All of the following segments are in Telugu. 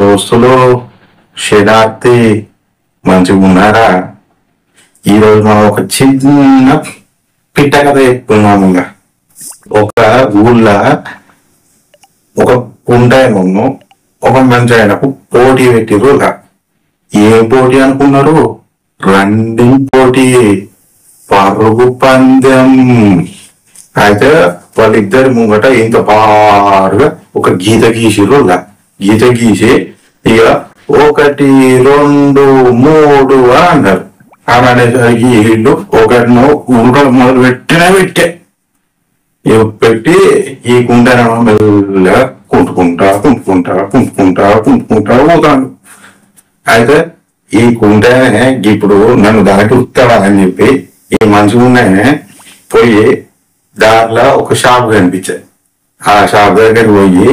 దోస్తులు శనార్థి మంచిగా ఉన్నారా? ఈరోజు మనం ఒక చిన్న పిట్ట కథ చెప్పుకున్నాము. ఒక ఊళ్ళో ఒక కుంటాయను ఒక మంచి ఆయనకు పోటీ పెట్టిరు. ఏ పోటీ అనుకున్నారు? రన్నింగ్ పోటీ, పరుగు పందెం. అయితే వాళ్ళిద్దరి ముంగట ఇంత బారుగా ఒక గీత గీసిరు. గీత గీసి ఇక 1, 2, 3 అన్నారు. అని అనేసరికి వీళ్ళు ఒకటినో ఉరుకలు మొదలు పెట్టే పెట్టి ఈ కుంటను మెల్లగా కుంటుకుంటా పోతాను. అయితే ఈ కుంటనే ఇప్పుడు నన్ను దానికి ఉత్తాడా అని చెప్పి ఈ మంచిగానే పోయి దాంట్లో ఒక షాప్ కనిపించాయి. ఆ షాప్ దగ్గరికి పోయి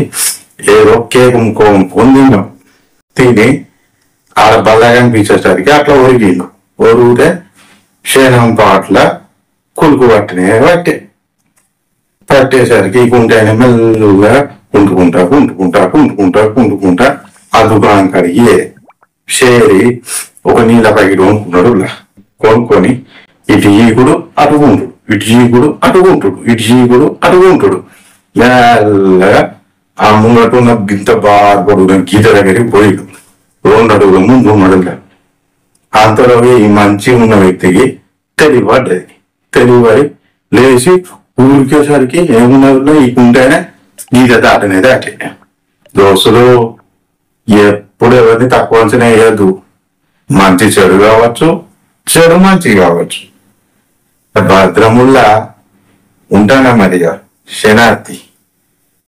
ఏదో కేక్ తిన్నాం. తిని ఆడ బల్ల కనిపించేసరికి అట్లా ఒరిగితే క్షణం పాటల కులుకు పట్టేసరికి కుంటాయని మెల్లుగా కుంటుకుంటా ఆ దుకాణం కడిగి షేరి ఒక నీళ్ళ ప్యాకెట్ కొనుక్కొని ఇటు ఈకుడు అటుకుంటుడు, ఇటు జీకుడు అటుకుంటుడు. మెల్లగా ఆ ముంగటున్న గింత బాధపడు గీత దగ్గరికి పోయిడు. 2 అడుగులు ముందు అడుగుల. అంతలో ఈ మంచి ఉన్న వ్యక్తికి తెలియబడి లేచి ఊరికేసరికి ఏమున్నదో ఈ కుంటేనే గీత దాటే. దోస్తులు ఎప్పుడు ఎవరిని తక్కువ అంచనా వేయద్దు. మంచి చెడు కావచ్చు, చెడు మంచి కావచ్చు. భద్రముల్లా ఉంటానా మరిగా శనార్థి.